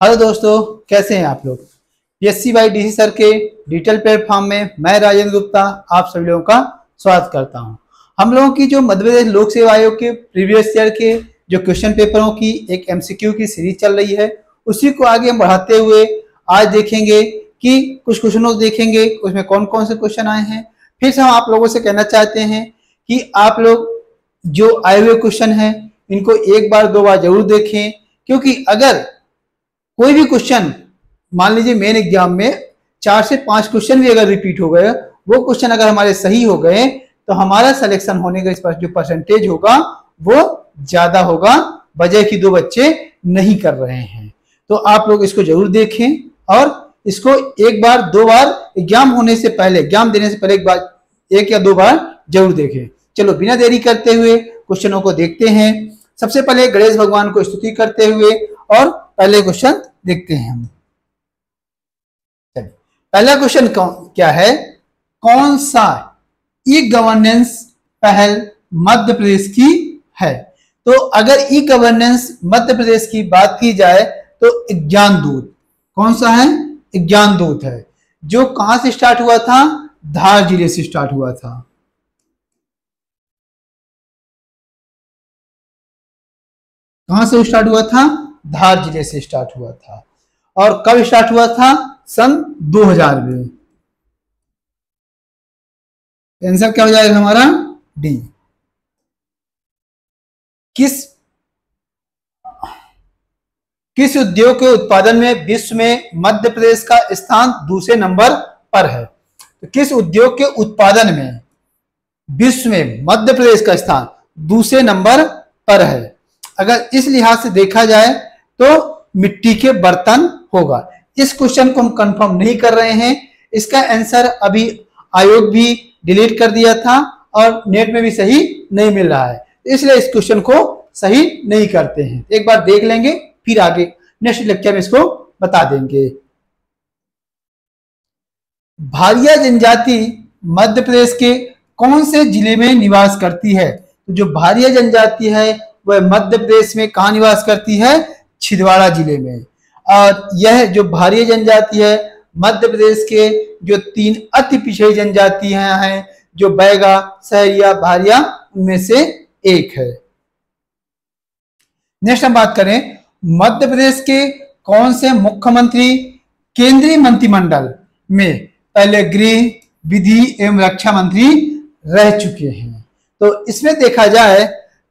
Hello दोस्तों, कैसे हैं आप लोग। पीएससी बाई डीसी सर के डिजिटल प्लेटफॉर्म में मैं राजेंद्र गुप्ता आप सभी लोगों का स्वागत करता हूं। हम लोगों की जो मध्य प्रदेश लोक सेवा आयोग के प्रीवियस ईयर के जो क्वेश्चन पेपरों की एक एमसीक्यू की सीरीज चल रही है, उसी को आगे हम बढ़ाते हुए आज देखेंगे कि कुछ क्वेश्चनों देखेंगे उसमें कौन कौन से क्वेश्चन आए हैं। फिर से हम आप लोगों से कहना चाहते हैं कि आप लोग जो आए हुए क्वेश्चन हैं इनको एक बार दो बार जरूर देखें, क्योंकि अगर कोई भी क्वेश्चन मान लीजिए मेन एग्जाम में 4 से 5 क्वेश्चन भी अगर रिपीट हो गए, वो क्वेश्चन अगर हमारे सही हो गए तो हमारा सिलेक्शन होने का इस पर जो परसेंटेज होगा वो ज्यादा होगा, बजाय कि 2 बच्चे नहीं कर रहे हैं। तो आप लोग इसको जरूर देखें और इसको एक बार दो बार एग्जाम होने से पहले, एग्जाम देने से पहले एक या दो बार जरूर देखें। चलो बिना देरी करते हुए क्वेश्चनों को देखते हैं। सबसे पहले गणेश भगवान को स्तुति करते हुए और पहले क्वेश्चन देखते हैं हम। पहला क्वेश्चन क्या है, कौन सा ई गवर्नेंस पहल मध्य प्रदेश की है। तो अगर ई गवर्नेंस मध्य प्रदेश की बात की जाए तो ज्ञान दूत, कौन सा है, ज्ञान दूत है, जो कहां से स्टार्ट हुआ था, धार जिले से स्टार्ट हुआ था। कहां से स्टार्ट हुआ था, धार जिले से स्टार्ट हुआ था। और कब स्टार्ट हुआ था, सन 2000 में। आंसर क्या हो जाएगा हमारा, डी। किस उद्योग के उत्पादन में विश्व में मध्य प्रदेश का स्थान दूसरे नंबर पर है। तो किस उद्योग के उत्पादन में विश्व में मध्य प्रदेश का स्थान दूसरे नंबर पर है। अगर इस लिहाज से देखा जाए तो मिट्टी के बर्तन होगा। इस क्वेश्चन को हम कंफर्म नहीं कर रहे हैं, इसका आंसर अभी आयोग भी डिलीट कर दिया था और नेट में भी सही नहीं मिल रहा है, इसलिए इस क्वेश्चन को सही नहीं करते हैं। एक बार देख लेंगे फिर आगे नेक्स्ट लेक्चर में इसको बता देंगे। भारिया जनजाति मध्य प्रदेश के कौन से जिले में निवास करती है। तो जो भारिया जनजाति है वह मध्य प्रदेश में कहां निवास करती है, छिंदवाड़ा जिले में। और यह जो भारिया जनजाति है मध्य प्रदेश के जो 3 अति पिछड़ी जनजातियां हैं, जो बैगा, सहरिया, भारिया, उनमें से एक है। नेक्स्ट हम बात करें, मध्य प्रदेश के कौन से मुख्यमंत्री केंद्रीय मंत्रिमंडल में पहले गृह, विधि एवं रक्षा मंत्री रह चुके हैं। तो इसमें देखा जाए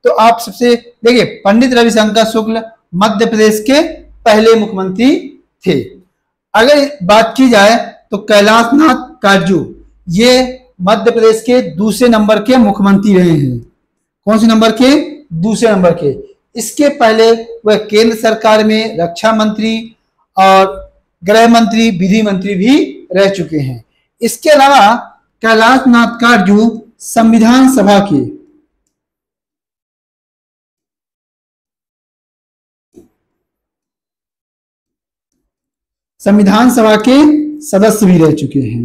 तो आप सबसे देखिए, पंडित रविशंकर शुक्ल मध्य प्रदेश के पहले मुख्यमंत्री थे। अगर बात की जाए तो कैलाश नाथ काटजू ये मध्य प्रदेश के दूसरे नंबर के मुख्यमंत्री रहे हैं। कौन से नंबर के, दूसरे नंबर के। इसके पहले वह केंद्र सरकार में रक्षा मंत्री और गृह मंत्री, विधि मंत्री भी रह चुके हैं। इसके अलावा कैलाश नाथ काटजू संविधान सभा के सदस्य भी रह चुके हैं।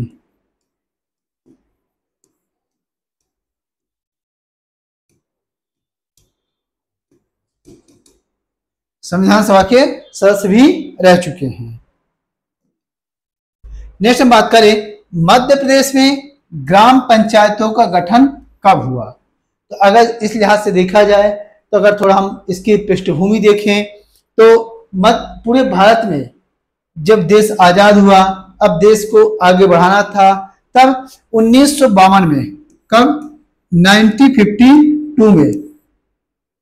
संविधान सभा के सदस्य भी रह चुके हैं। नेक्स्ट हम बात करें, मध्य प्रदेश में ग्राम पंचायतों का गठन कब हुआ। तो अगर इस लिहाज से देखा जाए तो अगर थोड़ा हम इसकी पृष्ठभूमि देखें तो पूरे भारत में जब देश आजाद हुआ, अब देश को आगे बढ़ाना था, तब 1952 में, कब, 1952 में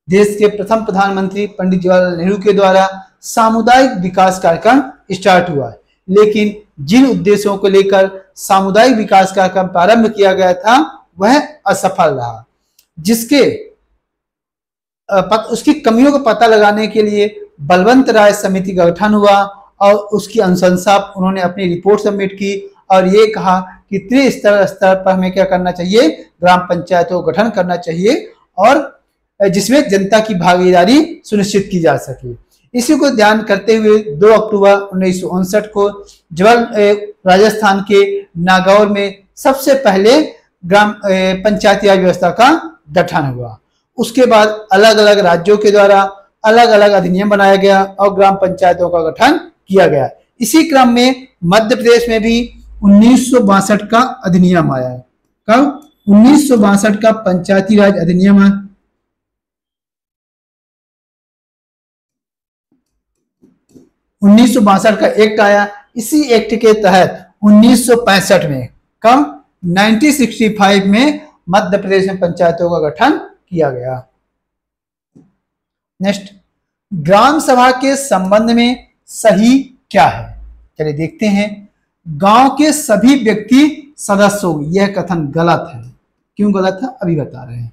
देश के प्रथम प्रधानमंत्री पंडित जवाहरलाल नेहरू के द्वारा सामुदायिक विकास कार्यक्रम स्टार्ट हुआ। लेकिन जिन उद्देश्यों को लेकर सामुदायिक विकास कार्यक्रम प्रारंभ किया गया था वह असफल रहा, जिसके उसकी कमियों का पता लगाने के लिए बलवंत राय समिति का गठन हुआ और उसकी अनुशंसा उन्होंने अपनी रिपोर्ट सबमिट की और ये कहा कि त्रिस्तर स्तर पर हमें क्या करना चाहिए, ग्राम पंचायतों का गठन करना चाहिए और जिसमें जनता की भागीदारी सुनिश्चित की जा सके। इसी को ध्यान करते हुए 2 अक्टूबर 1959 को राजस्थान के नागौर में सबसे पहले ग्राम पंचायती राज व्यवस्था का गठन हुआ। उसके बाद अलग अलग राज्यों के द्वारा अलग अलग अधिनियम बनाया गया और ग्राम पंचायतों का गठन किया गया। इसी क्रम में मध्य प्रदेश में भी 1962 का अधिनियम आया। कब? 1962 का पंचायती राज अधिनियम है। 1962 का एक्ट आया। इसी एक्ट के तहत 1965 में, कब? 1965 में मध्य प्रदेश में पंचायतों का गठन किया गया। नेक्स्ट, ग्राम सभा के संबंध में सही क्या है? चलिए देखते हैं। गांव के सभी व्यक्ति सदस्य होंगे, यह कथन गलत है। क्यों गलत है? अभी बता रहे हैं।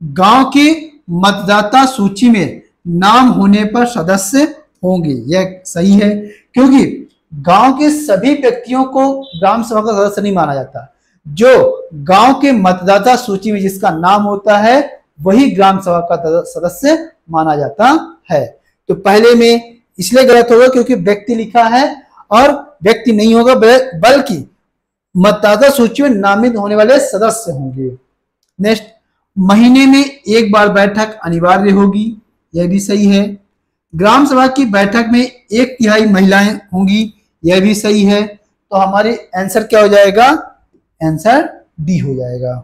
गांव की मतदाता सूची में नाम होने पर सदस्य होंगे, यह सही है, क्योंकि गांव के सभी व्यक्तियों को ग्राम सभा का सदस्य नहीं माना जाता। जो गांव के मतदाता सूची में जिसका नाम होता है वही ग्राम सभा का सदस्य माना जाता है। तो पहले में इसलिए गलत होगा क्योंकि व्यक्ति लिखा है और व्यक्ति नहीं होगा, बल्कि मतदाता सूची में नामित होने वाले सदस्य होंगे। नेक्स्ट, महीने में एक बार बैठक अनिवार्य होगी, यह भी सही है। ग्राम सभा की बैठक में 1/3 महिलाएं होंगी, यह भी सही है। तो हमारे आंसर क्या हो जाएगा? आंसर डी हो जाएगा।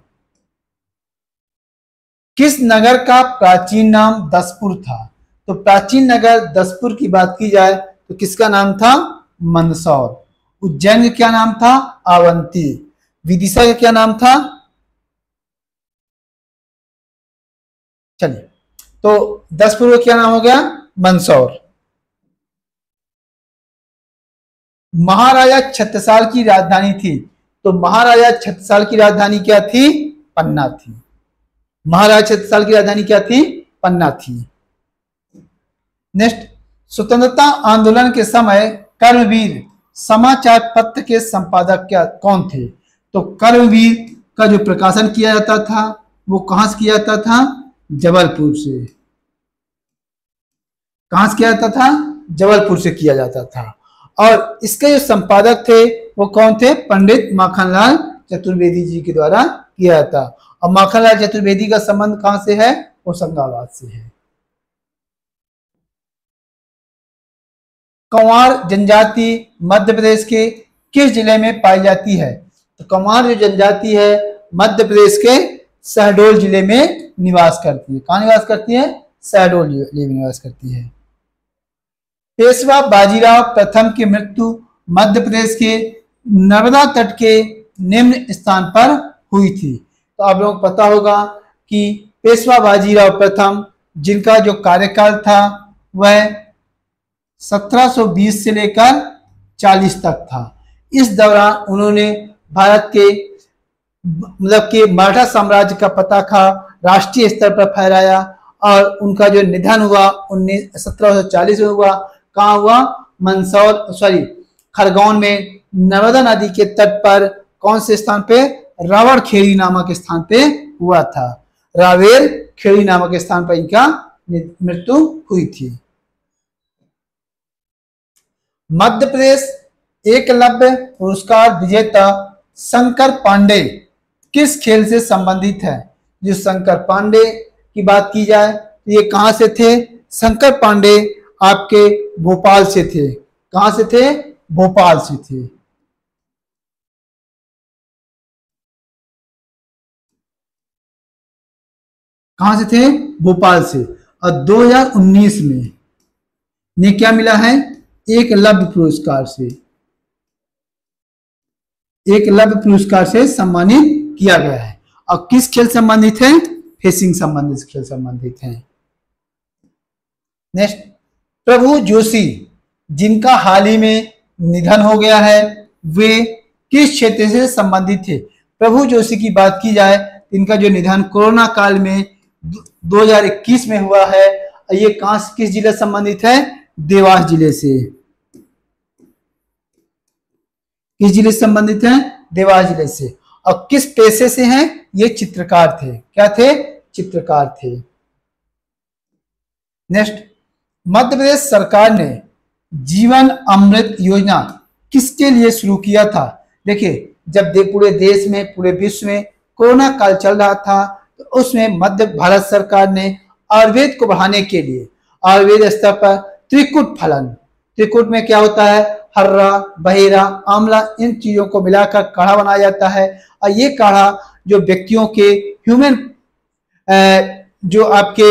किस नगर का प्राचीन नाम दसपुर था? तो प्राचीन नगर दसपुर की बात की जाए तो किसका नाम था? मंदसौर। उज्जैन का क्या नाम था? अवंती। विदिशा का क्या नाम था? चलिए, तो दसपुर का क्या नाम हो गया? मंदसौर। महाराजा छत्रसाल की राजधानी थी, तो महाराजा छत्रसाल की राजधानी क्या थी? पन्ना थी। महाराजा छत्रसाल की राजधानी क्या थी? पन्ना थी। नेक्स्ट, स्वतंत्रता आंदोलन के समय कर्मवीर समाचार पत्र के संपादक क्या कौन थे? तो कर्मवीर का जो प्रकाशन किया जाता था वो कहां से किया जाता था? जबलपुर से। कहां से किया जाता था? जबलपुर से किया जाता था। और इसके जो संपादक थे वो कौन थे? पंडित माखनलाल चतुर्वेदी जी के द्वारा किया जाता। और माखनलाल चतुर्वेदी का संबंध कहां से है? होशंगाबाद से है। कंवार जनजाति मध्य प्रदेश के किस जिले में पाई जाती है? तो कंवार जो जनजाति है मध्य प्रदेश के शहडोल जिले में निवास करती है। कहां निवास करती है? शहडोल जिले में निवास करती है। पेशवा बाजीराव प्रथम की मृत्यु मध्य प्रदेश के नर्मदा तट के निम्न स्थान पर हुई थी। तो आप लोगों को पता होगा कि पेशवा बाजीराव प्रथम, जिनका जो कार्यकाल था वह 1720 से लेकर 40 तक था। इस दौरान उन्होंने भारत के मराठा साम्राज्य का पताका राष्ट्रीय स्तर पर फहराया और उनका जो निधन हुआ 1740 में हुआ। कहाँ हुआ? खरगोन में नर्मदा नदी के तट पर कौन से स्थान पे? रावण खेड़ी नामक स्थान पे हुआ था। रावेर खेड़ी नामक स्थान पर इनका मृत्यु हुई थी। मध्य प्रदेश एकलव्य पुरस्कार विजेता शंकर पांडे किस खेल से संबंधित है? जो शंकर पांडे की बात की जाए तो ये कहां से थे? शंकर पांडे आपके भोपाल से थे। कहां से थे? भोपाल से थे। कहां से थे? भोपाल से। और 2019 में ने क्या मिला है? एकलव्य पुरस्कार से। एकलव्य पुरस्कार से सम्मानित किया गया है। और किस खेल संबंधित है? फेंसिंग संबंधित खेल संबंधित है। नेक्स्ट, प्रभु जोशी जिनका हाल ही में निधन हो गया है वे किस क्षेत्र से संबंधित थे? प्रभु जोशी की बात की जाए इनका जो निधन कोरोना काल में 2021 में हुआ है। ये कहां से किस जिले से संबंधित है? देवास जिले से। किस जिले से संबंधित है? देवास जिले से। और किस पेशे से हैं? ये चित्रकार थे। क्या थे? चित्रकार थे। नेक्स्ट, मध्य प्रदेश सरकार ने जीवन अमृत योजना किसके लिए शुरू किया था? देखिए, जब पूरे देश में पूरे विश्व में कोरोना काल चल रहा था तो उसमें मध्य भारत सरकार ने आयुर्वेद को बढ़ाने के लिए आयुर्वेद स्तर पर त्रिकुट में क्या होता है, हर्रा, बहेरा, आंवला, इन चीजों को मिलाकर काढ़ा बनाया जाता है। और ये काढ़ा जो व्यक्तियों के ह्यूमन जो आपके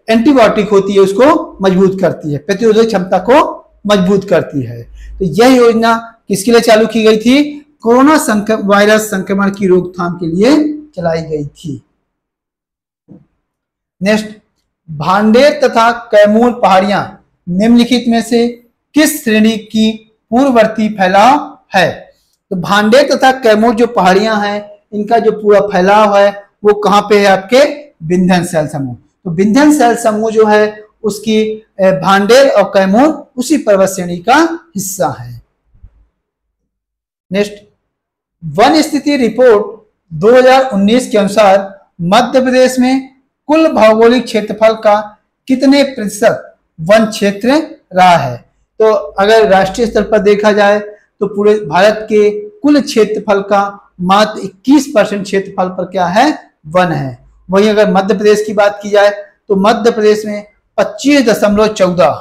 एंटीबायोटिक होती है उसको मजबूत करती है, प्रतिरोधक क्षमता को मजबूत करती है। तो यह योजना किसके लिए चालू की गई थी, कोरोना वायरस संक्रमण की रोकथाम के लिए चलाई गई थी। नेक्स्ट, भांडेर तथा कैमूर पहाड़ियां निम्नलिखित में से किस श्रेणी की पूर्ववर्ती फैलाव है। तो भांडेर तथा कैमूर जो पहाड़ियां हैं इनका जो पूरा फैलाव है वो कहां पे है, आपके विंध्य शैल समूह। तो विंध्य शैल समूह जो है उसकी भांडेर और कैमूर उसी पर्वत श्रेणी का हिस्सा है। नेक्स्ट, वन स्थिति रिपोर्ट 2019 के अनुसार मध्य प्रदेश में कुल भौगोलिक क्षेत्रफल का कितने प्रतिशत वन क्षेत्र रहा है। तो अगर राष्ट्रीय स्तर पर देखा जाए तो पूरे भारत के कुल क्षेत्रफल का मात्र 21% क्षेत्रफल पर क्या है, वन है। वहीं अगर मध्य प्रदेश की बात की जाए तो मध्य प्रदेश में 25.14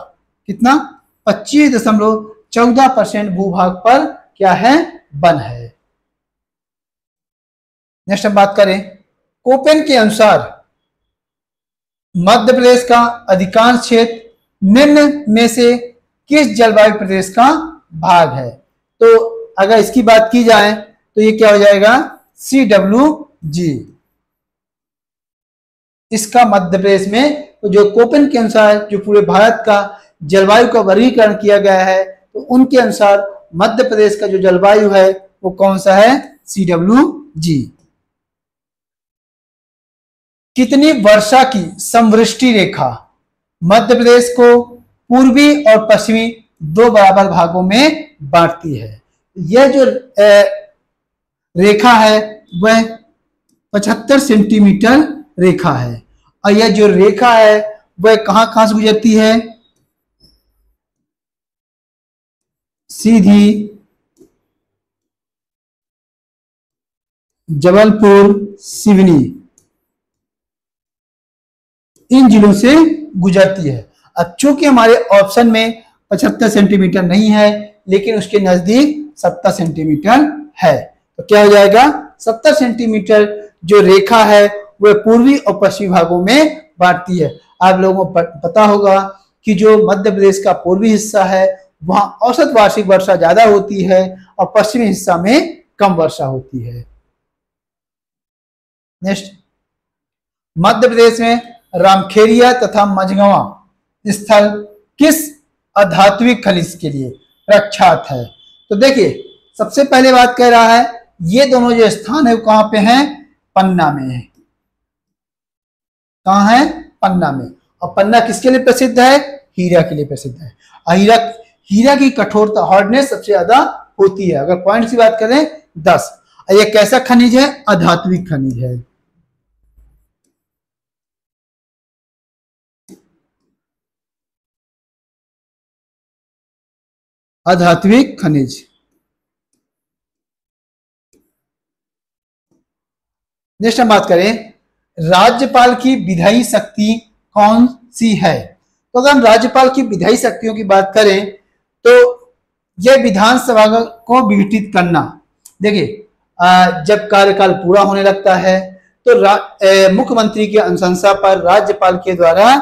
कितना 25.14% भूभाग पर क्या है, वन है। नेक्स्ट हम बात करें, कोपेन के अनुसार मध्य प्रदेश का अधिकांश क्षेत्र निम्न में से किस जलवायु प्रदेश का भाग है। तो अगर इसकी बात की जाए तो ये क्या हो जाएगा, CWG। इसका मध्य प्रदेश में तो जो कोपेन के अनुसार जो पूरे भारत का जलवायु का वर्गीकरण किया गया है तो उनके अनुसार मध्य प्रदेश का जो जलवायु है वो कौन सा है, CWG। कितनी वर्षा की समवृष्टि रेखा मध्य प्रदेश को पूर्वी और पश्चिमी दो बराबर भागों में बांटती है। यह जो रेखा है वह 75 सेंटीमीटर रेखा है और यह जो रेखा है वह कहां कहां से गुजरती है, सीधी जबलपुर, सिवनी इन जिलों से गुजरती है। अब चूंकि हमारे ऑप्शन में 75 सेंटीमीटर नहीं है लेकिन उसके नजदीक 70 सेंटीमीटर है तो क्या हो जाएगा, 70 सेंटीमीटर जो रेखा है वह पूर्वी और पश्चिमी भागों में बांटती है। आप लोगों को पता होगा कि जो मध्य प्रदेश का पूर्वी हिस्सा है वहां औसत वार्षिक वर्षा ज्यादा होती है और पश्चिमी हिस्सा में कम वर्षा होती है। नेक्स्ट, मध्य प्रदेश में रामखेरिया तथा मझगवां स्थल किस अधात्विक खनिज के लिए प्रख्यात है। तो देखिए सबसे पहले बात कह रहा है ये दोनों जो स्थान है वो कहां पे हैं, पन्ना में है। कहां है, पन्ना में। और पन्ना किसके लिए प्रसिद्ध है, हीरा के लिए प्रसिद्ध है। और हीरा की कठोरता हार्डनेस सबसे ज्यादा होती है। अगर पॉइंट की बात करें 10। और ये कैसा खनिज है, अधात्विक खनिज है। अधात्विक खनिज। नेक्स्ट हम बात करें राज्यपाल की विधायी शक्ति कौन सी है। तो अगर हम राज्यपाल की विधायी शक्तियों की बात करें तो यह विधानसभा को विघटित करना। देखिए जब कार्यकाल पूरा होने लगता है तो मुख्यमंत्री की अनुशंसा पर राज्यपाल के द्वारा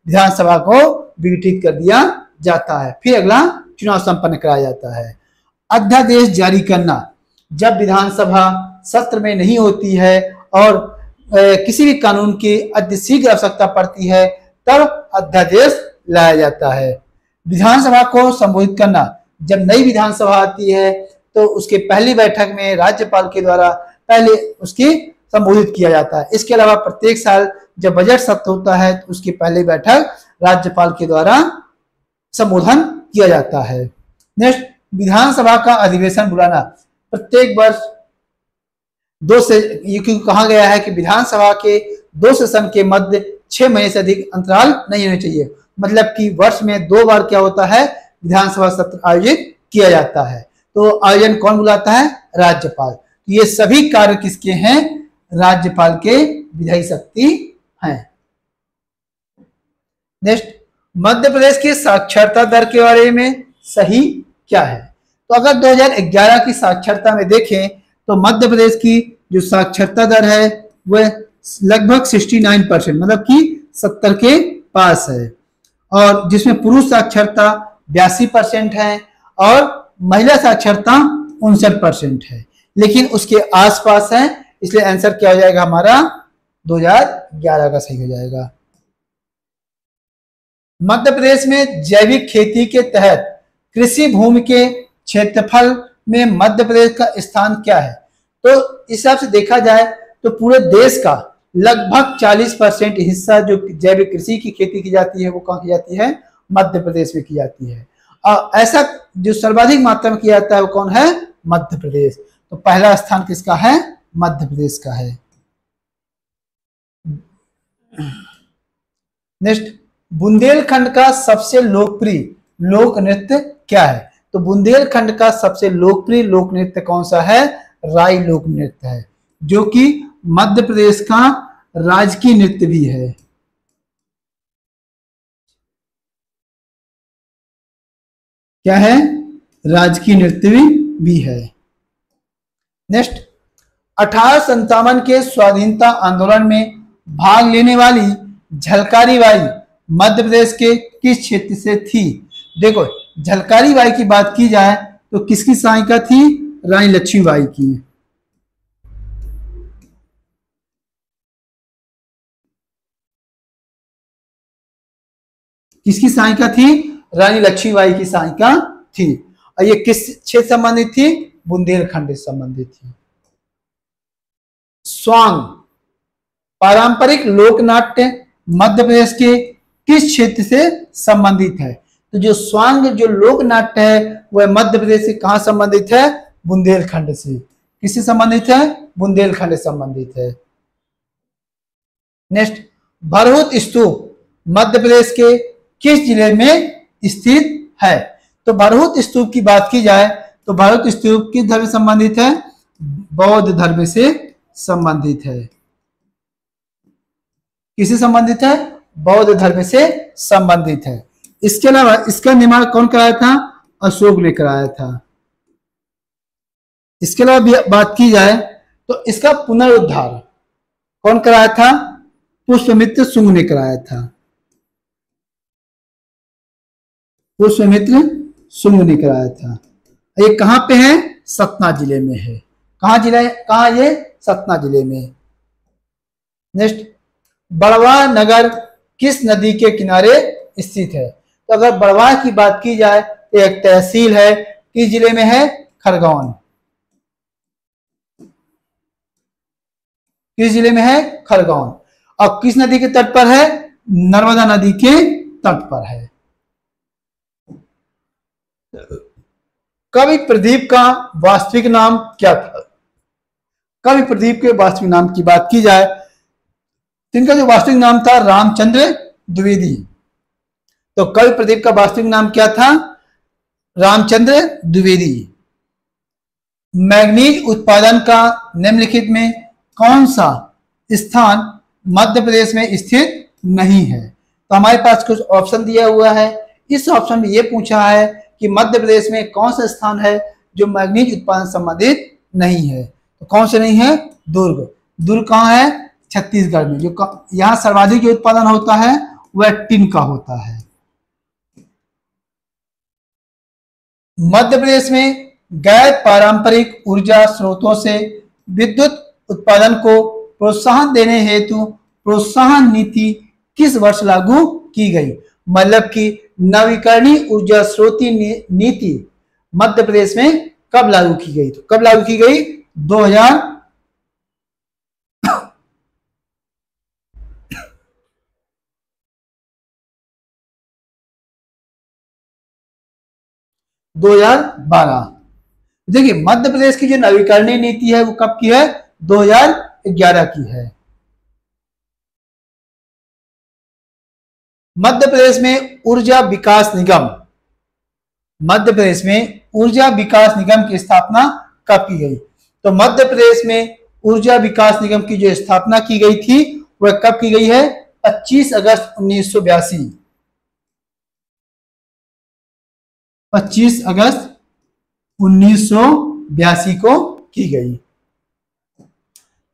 विधानसभा को विघटित कर दिया जाता है। फिर अगला चुनाव संपन्न कराया जाता है। अध्यादेश जारी करना, जब विधानसभा सत्र में नहीं होती है और किसी भी कानून की अतिशीघ्र आवश्यकता पड़ती है तब अध्यादेश लाया जाता है। विधानसभा को संबोधित करना, जब नई विधानसभा आती है तो उसके पहली बैठक में राज्यपाल के द्वारा पहले उसकी संबोधित किया जाता है। इसके अलावा प्रत्येक साल जब बजट सत्र होता है तो उसकी पहली बैठक राज्यपाल के द्वारा संबोधन किया जाता है। नेक्स्ट, विधानसभा का अधिवेशन बुलाना, प्रत्येक वर्ष क्योंकि कहा गया है कि विधानसभा के 2 सेशन के मध्य 6 महीने से अधिक अंतराल नहीं होने चाहिए। मतलब कि वर्ष में 2 बार क्या होता है, विधानसभा सत्र आयोजित किया जाता है। तो आयोजन कौन बुलाता है, राज्यपाल। तो ये सभी कार्य किसके हैं, राज्यपाल के विधायी शक्ति हैं। नेक्स्ट, मध्य प्रदेश की साक्षरता दर के बारे में सही क्या है? तो अगर 2011 की साक्षरता में देखें तो मध्य प्रदेश की जो साक्षरता दर है वह लगभग 69%, मतलब कि 70 के पास है, और जिसमें पुरुष साक्षरता 82% है और महिला साक्षरता 59% है, लेकिन उसके आसपास है, इसलिए आंसर क्या हो जाएगा हमारा 2011 का सही हो जाएगा। मध्य प्रदेश में जैविक खेती के तहत कृषि भूमि के क्षेत्रफल में मध्य प्रदेश का स्थान क्या है? तो इस हिसाब से देखा जाए तो पूरे देश का लगभग 40% हिस्सा जो जैविक कृषि की खेती की जाती है वो कहाँ की जाती है? मध्य प्रदेश में की जाती है। और ऐसा जो सर्वाधिक मात्रा में किया जाता है वो कौन है? मध्य प्रदेश। तो पहला स्थान किसका है? मध्य प्रदेश का है। नेक्स्ट, बुंदेलखंड का सबसे लोकप्रिय लोक नृत्य क्या है? तो बुंदेलखंड का सबसे लोकप्रिय लोक नृत्य कौन सा है? राई लोक नृत्य है, जो कि मध्य प्रदेश का राजकीय नृत्य भी है। क्या है? राजकीय नृत्य भी है। नेक्स्ट, 1857 के स्वाधीनता आंदोलन में भाग लेने वाली झलकारी बाई मध्य प्रदेश के किस क्षेत्र से थी? देखो, झलकारी बाई की बात की जाए तो किसकी सहायिका थी? रानी लक्ष्मीबाई की। किसकी सहायिका थी? रानी लक्ष्मीबाई की सहायिका थी। और ये किस क्षेत्र संबंधित थी? बुंदेलखंड से संबंधित थी। स्वांग पारंपरिक लोक नाट्य मध्य प्रदेश के किस क्षेत्र से संबंधित है? तो जो स्वांग जो लोक नाट्य है वह मध्य प्रदेश से कहां संबंधित है? बुंदेलखंड से। किससे संबंधित है? बुंदेलखंड से संबंधित है। नेक्स्ट, भरहुत स्तूप मध्य प्रदेश के किस जिले में स्थित है? तो भरहुत स्तूप की बात की जाए तो भरहुत स्तूप किस धर्म से संबंधित है? बौद्ध धर्म से संबंधित है। किससे संबंधित है? बौद्ध धर्म से संबंधित है। इसके अलावा इसका निर्माण कौन कराया था? अशोक ने कराया था। इसके अलावा बात की जाए तो इसका पुनरुद्धार कौन कराया था? पुष्यमित्र शुंग ने कराया था। पुष्यमित्र शुंग ने कराया था। ये कहां पे है? सतना जिले में है। कहां जिला है? कहां ये? सतना जिले में। नेक्स्ट, बड़वाह नगर किस नदी के किनारे स्थित है? तो अगर बड़वाह की बात की जाए तो एक तहसील है, किस जिले में है? खरगोन। किस जिले में है? खरगोन। और किस नदी के तट पर है? नर्मदा नदी के तट पर है। कवि प्रदीप का वास्तविक नाम क्या था? कवि प्रदीप के वास्तविक नाम की बात की जाए तो इनका जो वास्तविक नाम था रामचंद्र द्विवेदी। तो कवि प्रदीप का वास्तविक नाम क्या था? रामचंद्र द्विवेदी। मैग्नीज उत्पादन का निम्नलिखित में कौन सा स्थान मध्य प्रदेश में स्थित नहीं है? तो हमारे पास कुछ ऑप्शन दिया हुआ है। इस ऑप्शन में यह पूछा है कि मध्य प्रदेश में कौन सा स्थान है जो मैग्नीज उत्पादन संबंधित नहीं है? तो कौन से नहीं है? दुर्ग। दुर्ग कहाँ है? छत्तीसगढ़ में। जो यहाँ सर्वाधिक जो उत्पादन होता है वह टिन का होता है। मध्य प्रदेश में गैर पारंपरिक ऊर्जा स्रोतों से विद्युत उत्पादन को प्रोत्साहन देने हेतु प्रोत्साहन नीति किस वर्ष लागू की गई? मतलब कि नवीकरणीय ऊर्जा स्रोत नीति मध्य प्रदेश में कब लागू की गई? तो कब लागू की गई? 2012। देखिए, मध्य प्रदेश की जो नवीकरणीय नीति है वो कब की है? 2011 की है। मध्य प्रदेश में ऊर्जा विकास निगम, मध्य प्रदेश में ऊर्जा विकास निगम की स्थापना कब की गई? तो मध्य प्रदेश में ऊर्जा विकास निगम की जो स्थापना की गई थी वह कब की गई है? 25 अगस्त 1982। 25 अगस्त 1982 को की गई।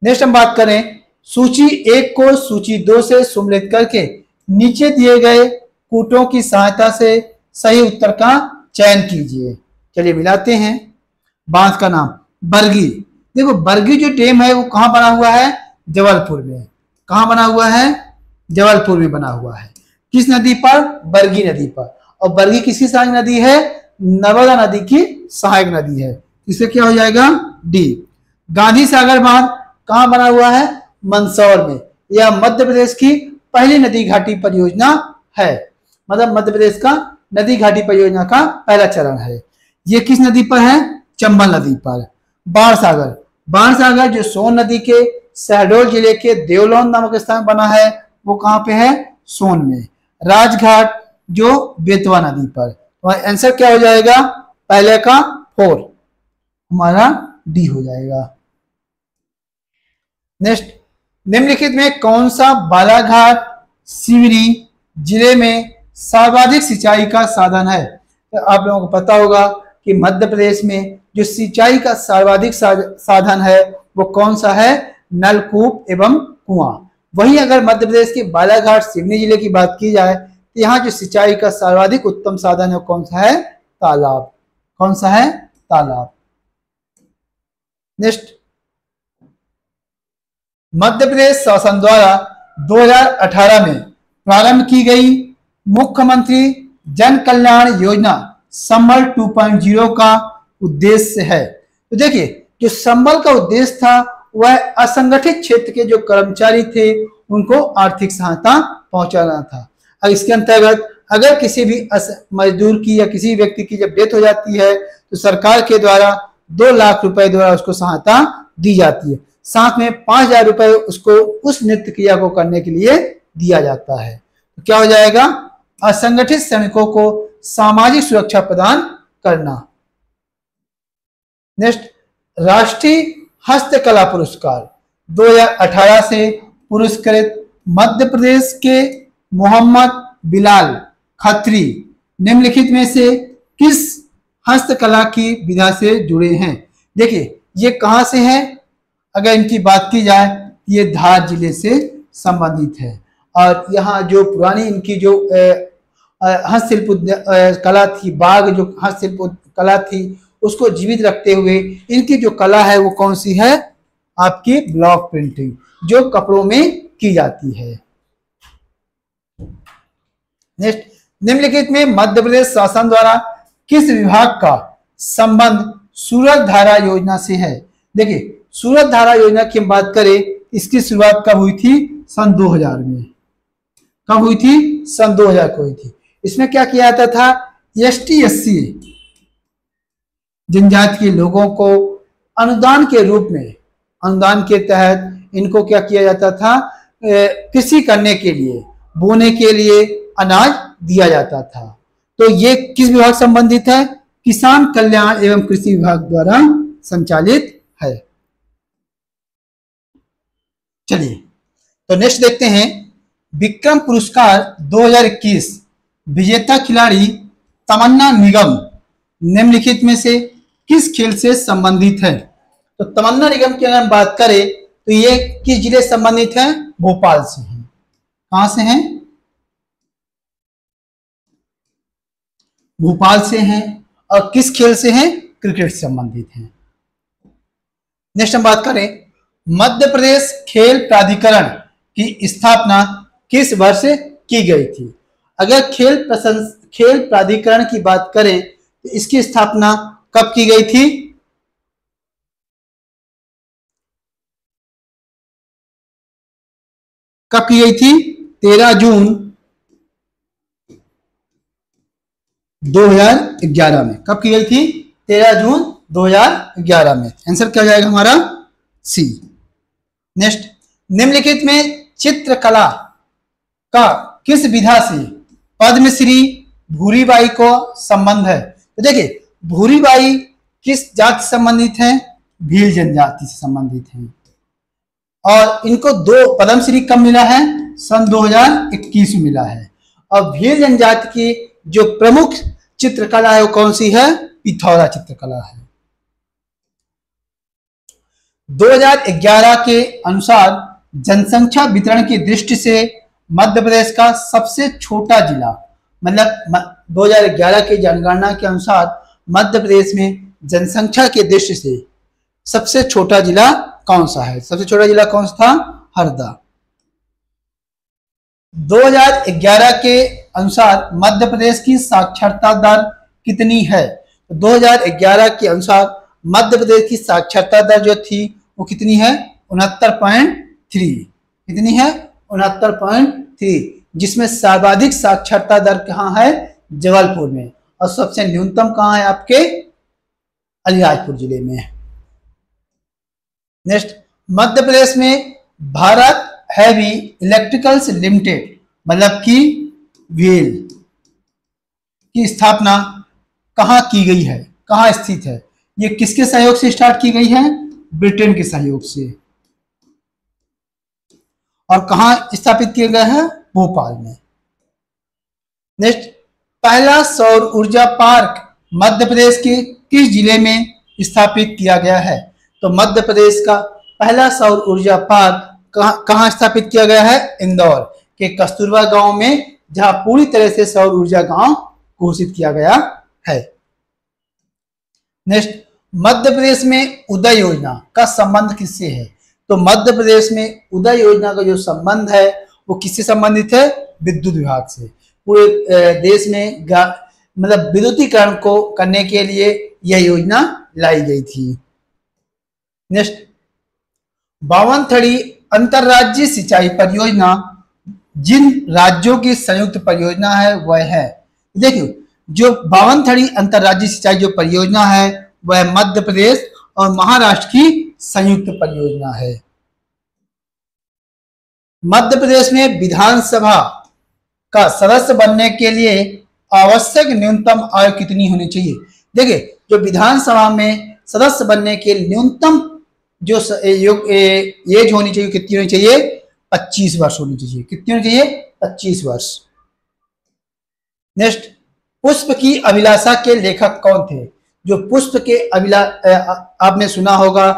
नेक्स्ट हम बात करें सूची 1 को सूची 2 से सम्मिलित करके नीचे दिए गए कूटों की सहायता से सही उत्तर का चयन कीजिए। चलिए मिलाते हैं। बांस का नाम बरगी। देखो बरगी जो डैम है वो कहाँ बना हुआ है? जबलपुर में। कहाँ बना हुआ है? जबलपुर में बना हुआ है। किस नदी पर? बरगी नदी पर। और बरगी किसकी सहायक नदी है? नर्मदा नदी की सहायक नदी है। इससे क्या हो जाएगा? डी। गांधी सागर बांध कहाँ बना हुआ है? मंदसौर में। यह मध्य प्रदेश की पहली नदी घाटी परियोजना है। मतलब मध्य प्रदेश का नदी घाटी परियोजना का पहला चरण है। ये किस नदी पर है? चंबल नदी पर। बाणसागर। बाणसागर जो सोन नदी के शहडोल जिले के देवलोन नामक स्थान बना है वो कहाँ पे है? सोन में। राजघाट जो बेतवा नदी पर। तो आंसर क्या हो जाएगा? पहले का 4 हमारा डी हो जाएगा। नेक्स्ट, निम्नलिखित में कौन सा बालाघाट सिवनी जिले में सर्वाधिक सिंचाई का साधन है? तो आप लोगों को पता होगा कि मध्य प्रदेश में जो सिंचाई का सर्वाधिक साधन है वो कौन सा है? नलकूप एवं कुआं। वहीं अगर मध्य प्रदेश के बालाघाट सिवनी जिले की बात की जाए तो यहाँ जो सिंचाई का सर्वाधिक उत्तम साधन है कौन सा है? तालाब। कौन सा है? तालाब। नेक्स्ट, मध्य प्रदेश शासन द्वारा 2018 में प्रारंभ की गई मुख्यमंत्री जन कल्याण योजना संबल 2.0 का उद्देश्य है। तो देखिए जो संबल का उद्देश्य था वह असंगठित क्षेत्र के जो कर्मचारी थे उनको आर्थिक सहायता पहुंचाना था। अब इसके अंतर्गत अगर किसी भी मजदूर की या किसी व्यक्ति की जब डेथ हो जाती है तो सरकार के द्वारा 2 लाख रुपए द्वारा उसको सहायता दी जाती है। साथ में 5,000 रुपए उसको उस नृत्य क्रिया को करने के लिए दिया जाता है। तो क्या हो जाएगा? असंगठित श्रमिकों को सामाजिक सुरक्षा प्रदान करना। नेक्स्ट, राष्ट्रीय हस्तकला पुरस्कार 2018 से पुरस्कृत मध्य प्रदेश के मोहम्मद बिलाल खत्री निम्नलिखित में से किस हस्तकला की विधा से जुड़े हैं? देखिए ये कहां से है? अगर इनकी बात की जाए ये धार जिले से संबंधित है। और यहाँ जो पुरानी इनकी जो हस्तशिल्प कला थी, बाग जो हस्तशिल्प कला थी उसको जीवित रखते हुए इनकी जो कला है वो कौन सी है? आपकी ब्लॉक प्रिंटिंग जो कपड़ों में की जाती है। नेक्स्ट, निम्नलिखित में मध्य प्रदेश शासन द्वारा किस विभाग का संबंध सूरत धारा योजना से है? देखिए सूरत धारा योजना की हम बात करें इसकी शुरुआत कब हुई थी? सन 2000 में। कब हुई थी? सन 2000 को हुई थी। इसमें क्या किया जाता था? एसटी एससी जनजाति के लोगों को अनुदान के रूप में, अनुदान के तहत इनको क्या किया जाता था? कृषि करने के लिए, बोने के लिए अनाज दिया जाता था। तो ये किस विभाग संबंधित है? किसान कल्याण एवं कृषि विभाग द्वारा संचालित है। चलिए तो नेक्स्ट देखते हैं विक्रम पुरस्कार 2021 विजेता खिलाड़ी तमन्ना निगम निम्नलिखित में से किस खेल से संबंधित है? तो तमन्ना निगम की अगर हम बात करें तो ये किस जिले से संबंधित है? भोपाल से है। कहां से हैं? भोपाल से हैं। और किस खेल से हैं? क्रिकेट से संबंधित हैं। नेक्स्ट हम बात करें मध्य प्रदेश खेल प्राधिकरण की स्थापना किस वर्ष की गई थी? अगर खेल प्राधिकरण की बात करें तो इसकी स्थापना कब की गई थी? कब की गई थी? 13 जून 2011 में। कब की गई थी? 13 जून 2011 में। आंसर क्या हो जाएगा हमारा? सी। नेक्स्ट, निम्नलिखित में चित्रकला का किस विधा से पद्मश्री भूरीबाई को संबंध है? तो देखिए भूरीबाई किस जाति से संबंधित है? भील जनजाति से संबंधित है। और इनको 2 पद्मश्री कब मिला है? सन 2021 में मिला है। और भील जनजाति की जो प्रमुख चित्रकला है वो कौन सी है? पिथौरा चित्रकला है। 2011 के अनुसार जनसंख्या वितरण की दृष्टि से मध्य प्रदेश का सबसे छोटा जिला, मतलब 2011 की जनगणना के अनुसार मध्य प्रदेश में जनसंख्या की दृष्टि से सबसे छोटा जिला कौन सा है? सबसे छोटा जिला कौन सा था? हरदा। 2011 के अनुसार मध्य प्रदेश की साक्षरता दर कितनी है? तो 2011 के अनुसार मध्य प्रदेश की साक्षरता दर जो थी वो कितनी है? 69.3। कितनी है? 69.3, जिसमें सर्वाधिक साक्षरता दर कहाँ है? जबलपुर में, और सबसे न्यूनतम कहाँ है? आपके अलीराजपुर जिले में। नेक्स्ट, मध्य प्रदेश में भारत हैवी इलेक्ट्रिकल्स लिमिटेड मतलब की वेल की स्थापना कहाँ की गई है? कहाँ स्थित है? ये किसके सहयोग से स्टार्ट की गई है? ब्रिटेन के सहयोग से। और कहाँ स्थापित किया गया है? भोपाल में। नेक्स्ट, पहला सौर ऊर्जा पार्क मध्य प्रदेश के किस जिले में स्थापित किया गया है? तो मध्य प्रदेश का पहला सौर ऊर्जा पार्क कहाँ स्थापित किया गया है? इंदौर के कस्तूरबा गांव में, जहां पूरी तरह से सौर ऊर्जा गांव घोषित किया गया है। नेक्स्ट, मध्य प्रदेश में उदय योजना का संबंध किससे है? तो मध्य प्रदेश में उदय योजना का जो संबंध है वो किससे संबंधित है? विद्युत विभाग से। पूरे देश में मतलब विद्युतीकरण को करने के लिए यह योजना लाई गई थी। नेक्स्ट, 52 अंतरराज्यीय सिंचाई परियोजना जिन राज्यों की संयुक्त परियोजना है वह है, देखिए जो 52 अंतरराज्यीय सिंचाई जो परियोजना है वह मध्य प्रदेश और महाराष्ट्र की संयुक्त परियोजना है। मध्य प्रदेश में विधानसभा का सदस्य बनने के लिए आवश्यक न्यूनतम आयु कितनी होनी चाहिए? देखिए, जो विधानसभा में सदस्य बनने के न्यूनतम जो एज होनी चाहिए, कितनी होनी चाहिए? 25 वर्ष होनी चाहिए। कितनी होनी चाहिए? 25 वर्ष। नेक्स्ट, पुष्प की अभिलाषा के लेखक कौन थे? जो पुष्प के आपने सुना होगा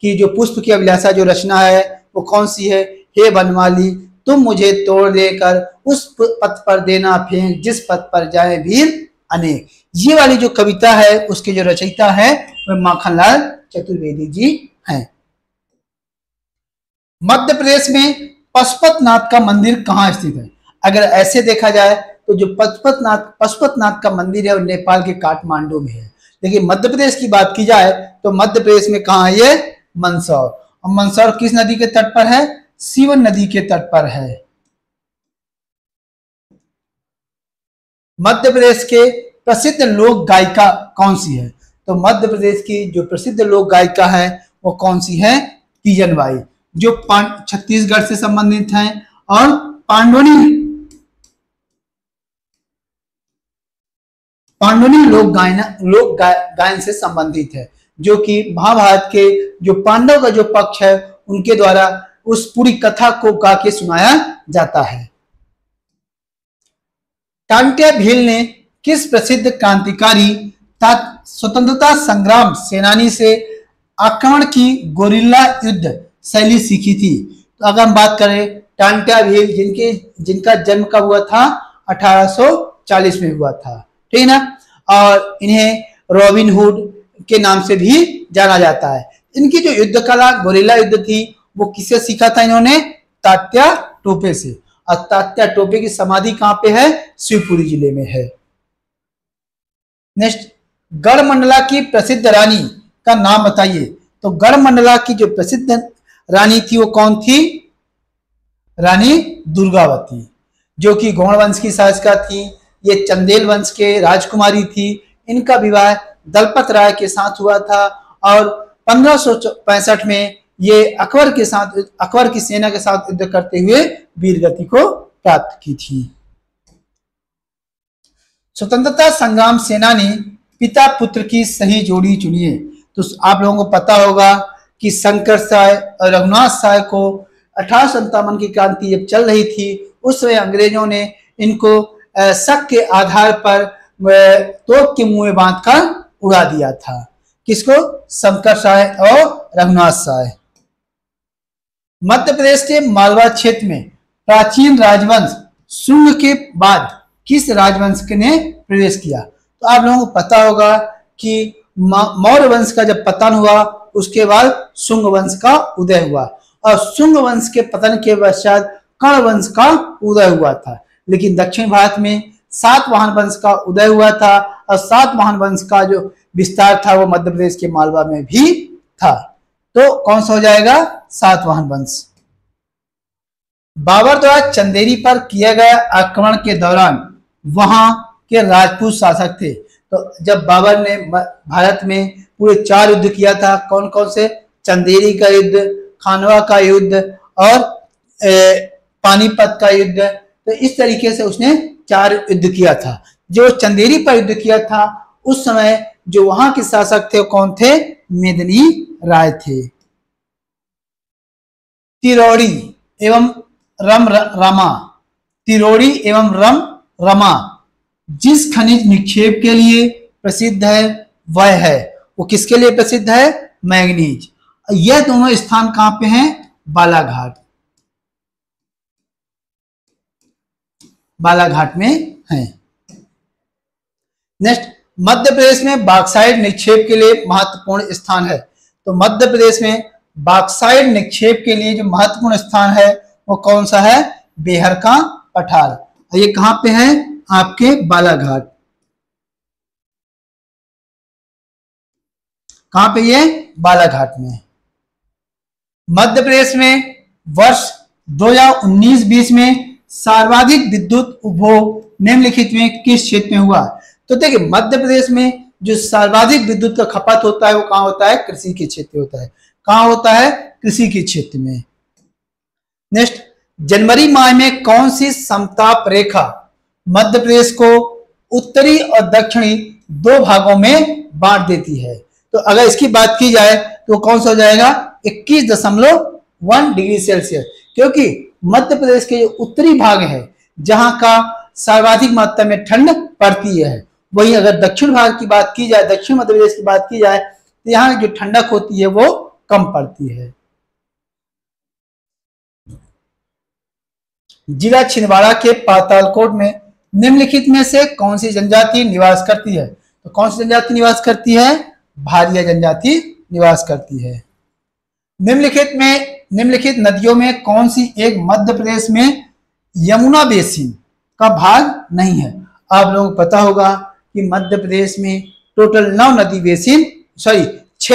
कि जो पुष्प की अभिलाषा जो रचना है वो कौन सी है? हे बनमाली तुम मुझे तोड़ लेकर उस पथ पर देना फेंक जिस पथ पर जाए वीर अनेक। ये वाली जो कविता है उसके जो रचयिता है वह माखनलाल चतुर्वेदी जी हैं। मध्य प्रदेश में पशुपतनाथ का मंदिर कहाँ स्थित है? अगर ऐसे देखा जाए तो जो पशुपतनाथ का मंदिर है वो नेपाल के काठमांडू में है। देखिए, मध्य प्रदेश की बात की जाए तो मध्य प्रदेश में कहाँ है ये? मंदसौर। और मंदसौर किस नदी के तट पर है? सीवन नदी के तट पर है। मध्य प्रदेश के प्रसिद्ध लोक गायिका कौन सी है? तो मध्य प्रदेश की जो प्रसिद्ध लोक गायिका है वो कौन सी है? तीजन बाई, जो छत्तीसगढ़ से संबंधित हैं और पांडवनी लोक गायन से संबंधित है, जो कि महाभारत के जो पांडव का जो पक्ष है उनके द्वारा उस पूरी कथा को गा के सुनाया जाता है। टांट्या भील ने किस प्रसिद्ध क्रांतिकारी स्वतंत्रता संग्राम सेनानी से आक्रमण की गोरिल्ला युद्ध शैली सीखी थी? तो अगर हम बात करें टांट्या भील जिनका जन्म कब हुआ था? 1840 में हुआ था, ठीक है ना। और इन्हें रॉबिन हुड के नाम से भी जाना जाता है। इनकी जो युद्ध कला गोरिल्ला युद्ध थी वो किससे सीखा था इन्होंने? तात्या टोपे से। और तात्या टोपे की समाधि कहां पे है? शिवपुरी जिले में है। नेक्स्ट, गढ़मंडला की प्रसिद्ध रानी का नाम बताइए। तो गढ़मंडला की जो प्रसिद्ध रानी थी वो कौन थी? रानी दुर्गावती, जो कि गौड़ वंश की शासका थी। ये चंदेल वंश के राजकुमारी थी। इनका विवाह दलपत राय के साथ हुआ था और 1565 में ये अकबर की सेना के साथ युद्ध करते हुए वीरगति को प्राप्त की थी। स्वतंत्रता संग्राम सेनानी पिता पुत्र की सही जोड़ी चुनिए। तो आप लोगों को पता होगा कि शंकर साय और रघुनाथ साय को 1857 की क्रांति जब चल रही थी उस समय अंग्रेजों ने इनको शक के आधार पर तोप के मुंह में बांध कर उड़ा दिया था। किसको? शंकरशाह और रघुनाथशाह। मध्य प्रदेश के मालवा क्षेत्र में प्राचीन राजवंश शुंग के बाद किस राजवंश ने प्रवेश किया? तो आप लोगों को पता होगा कि मौर्य वंश का जब पतन हुआ उसके बाद शुंग वंश का उदय हुआ, और शुंग वंश के पतन के पश्चात कर्ण वंश का उदय हुआ था। लेकिन दक्षिण भारत में सातवाहन वंश का उदय हुआ था, और सातवाहन वंश का जो विस्तार था वो मध्य प्रदेश के मालवा में भी था। तो कौन सा हो जाएगा? सातवाहन वंश। बाबर द्वारा चंदेरी पर किया गया आक्रमण के दौरान वहां के राजपूत शासक थे। तो जब बाबर ने भारत में पूरे 4 युद्ध किया था, कौन कौन से? चंदेरी का युद्ध, खानवा का युद्ध और पानीपत का युद्ध। तो इस तरीके से उसने 4 युद्ध किया था। जो चंदेरी पर युद्ध किया था उस समय जो वहां के शासक थे कौन थे? मेदिनी राय थे। तिरोड़ी एवं रमा, तिरोड़ी एवं रमा जिस खनिज निक्षेप के लिए प्रसिद्ध है वह है, वो किसके लिए प्रसिद्ध है? मैंगनीज। यह दोनों स्थान कहां पे हैं? बालाघाट, बालाघाट में हैं। नेक्स्ट, मध्य प्रदेश में बॉक्साइट निक्षेप के लिए महत्वपूर्ण स्थान है। तो मध्य प्रदेश में बॉक्साइट निक्षेप के लिए जो महत्वपूर्ण स्थान है वो कौन सा है? बेहर का पठार। ये कहां पे है? आपके बालाघाट। कहां पे? ये बालाघाट में। मध्य प्रदेश में वर्ष 2019-20 में सर्वाधिक विद्युत उपभोग निम्नलिखित में किस क्षेत्र में हुआ? तो देखिए, मध्य प्रदेश में जो सर्वाधिक विद्युत का खपत होता है वो कहां होता है? कृषि के क्षेत्र में होता है। कहां होता है? कृषि के क्षेत्र में। नेक्स्ट, जनवरी माह में कौन सी समताप रेखा मध्य प्रदेश को उत्तरी और दक्षिणी 2 भागों में बांट देती है? तो अगर इसकी बात की जाए तो कौन सा हो जाएगा? 21.1 डिग्री सेल्सियस, क्योंकि मध्य प्रदेश के जो उत्तरी भाग है जहां का सर्वाधिक मात्रा में ठंड पड़ती है, वहीं अगर दक्षिण भाग की बात की जाए, दक्षिण मध्य प्रदेश की बात की जाए, तो यहाँ जो ठंडक होती है वो कम पड़ती है। जिला छिंदवाड़ा के पातालकोट में निम्नलिखित में से कौन सी जनजाति निवास करती है? तो कौन सी जनजाति निवास करती है? भारिया जनजाति निवास करती है। निम्नलिखित नदियों में कौन सी एक मध्य प्रदेश में यमुना बेसिन का भाग नहीं है? आप लोगों को पता होगा कि मध्य प्रदेश में टोटल 6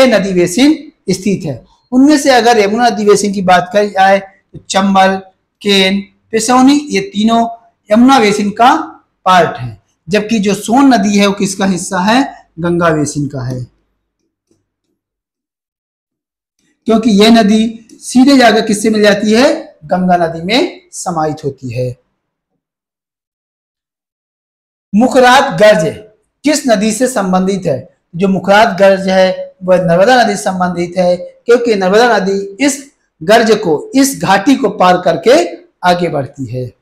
नदी बेसिन स्थित है। उनमें से अगर यमुना नदी बेसिन की बात करी जाए तो चंबल, केन, पेशौनी, ये तीनों यमुना बेसिन का पार्ट है, जबकि जो सोन नदी है वो किसका हिस्सा है? गंगा बेसिन का है, क्योंकि यह नदी सीधे जाकर किससे मिल जाती है? गंगा नदी में समाहित होती है। मुखरात गर्ज किस नदी से संबंधित है? जो मुखरात गर्ज है वह नर्मदा नदी से संबंधित है, क्योंकि नर्मदा नदी इस गर्ज को, इस घाटी को पार करके आगे बढ़ती है।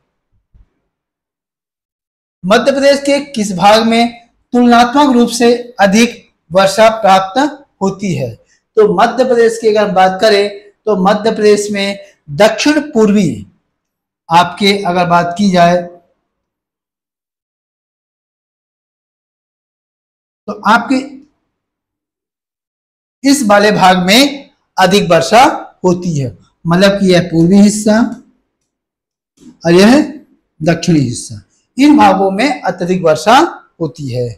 मध्य प्रदेश के किस भाग में तुलनात्मक रूप से अधिक वर्षा प्राप्त होती है? तो मध्य प्रदेश की अगर बात करें तो मध्य प्रदेश में दक्षिण पूर्वी, आपके अगर बात की जाए तो आपके इस वाले भाग में अधिक वर्षा होती है, मतलब कि यह पूर्वी हिस्सा और यह दक्षिणी हिस्सा, इन भागों में अत्यधिक वर्षा होती है।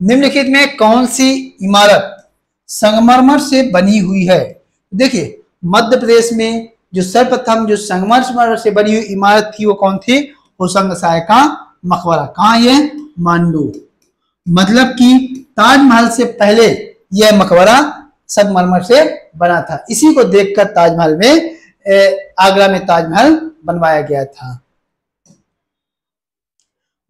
निम्नलिखित में कौन सी इमारत संगमरमर से बनी हुई है? देखिए, मध्य प्रदेश में जो सर्वप्रथम जो संगमरमर से बनी हुई इमारत थी वो कौन थी? होशंग शाह का मकबरा। कहाँ? ये मांडू। मतलब कि ताजमहल से पहले यह मकबरा संगमरमर से बना था। इसी को देखकर ताजमहल में, आगरा में ताजमहल बनवाया गया था।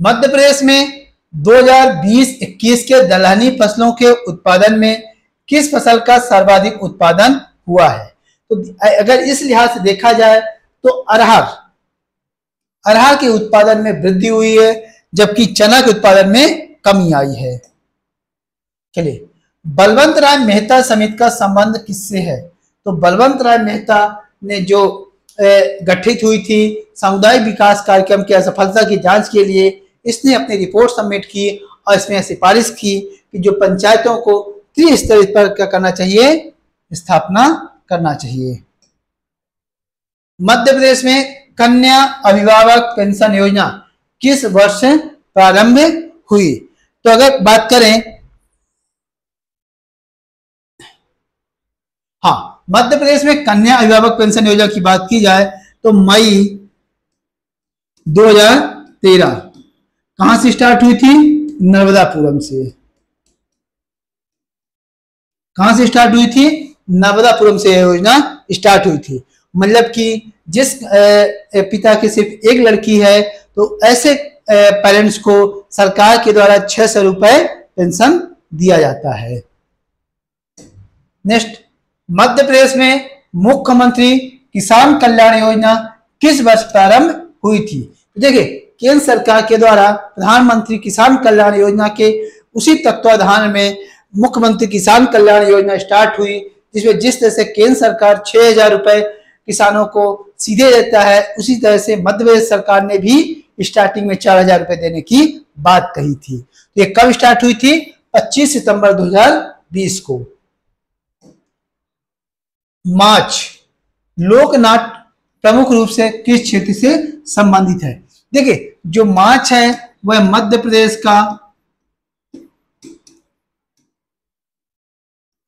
मध्य प्रदेश में 2020-21 के दलहनी फसलों के उत्पादन में किस फसल का सर्वाधिक उत्पादन हुआ है? तो अगर इस लिहाज से देखा जाए तो अरहर के उत्पादन में वृद्धि हुई है, जबकि चना के उत्पादन में कमी आई है। चलिए, बलवंत राय मेहता समिति का संबंध किससे है? तो बलवंत राय मेहता ने जो गठित हुई थी सामुदायिक विकास कार्यक्रम की असफलता की जांच के लिए, इसने अपनी रिपोर्ट सबमिट की और इसमें सिफारिश की कि जो पंचायतों को त्रिस्तरीय पर क्या करना चाहिए, स्थापना करना चाहिए। मध्य प्रदेश में कन्या अभिभावक पेंशन योजना किस वर्ष प्रारंभ हुई? तो अगर बात करें, हाँ, मध्य प्रदेश में कन्या अभिभावक पेंशन योजना की बात की जाए तो मई 2013 कहां से स्टार्ट हुई थी? नर्मदापुरम से। कहां से स्टार्ट हुई थी? नर्मदापुरम से योजना स्टार्ट हुई थी। मतलब कि जिस पिता की सिर्फ एक लड़की है तो ऐसे पेरेंट्स को सरकार के द्वारा 600 रुपए पेंशन दिया जाता है। नेक्स्ट, मध्य प्रदेश में मुख्यमंत्री किसान कल्याण योजना किस वर्ष प्रारंभ हुई थी? तो देखिए, केंद्र सरकार के द्वारा प्रधानमंत्री किसान कल्याण योजना के उसी तत्वाधान में मुख्यमंत्री किसान कल्याण योजना स्टार्ट हुई, जिसमें जिस तरह से केंद्र सरकार 6000 रुपए किसानों को सीधे देता है, उसी तरह से मध्य प्रदेश सरकार ने भी स्टार्टिंग में 4000 रुपए देने की बात कही थी। ये कब स्टार्ट हुई थी? 25 सितंबर 2020 को। मार्च लोकनाट्य प्रमुख रूप से किस क्षेत्र से संबंधित है? देखिए, जो मार्च है वह मध्य प्रदेश का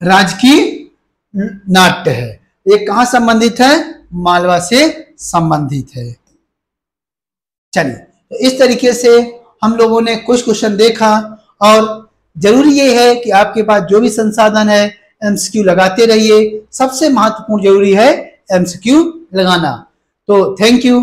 राजकीय नाट्य है। ये कहां संबंधित है? मालवा से संबंधित है। चलिए, तो इस तरीके से हम लोगों ने कुछ क्वेश्चन देखा और जरूरी ये है कि आपके पास जो भी संसाधन है एमसीक्यू लगाते रहिए। सबसे महत्वपूर्ण जरूरी है एमसीक्यू लगाना। तो थैंक यू।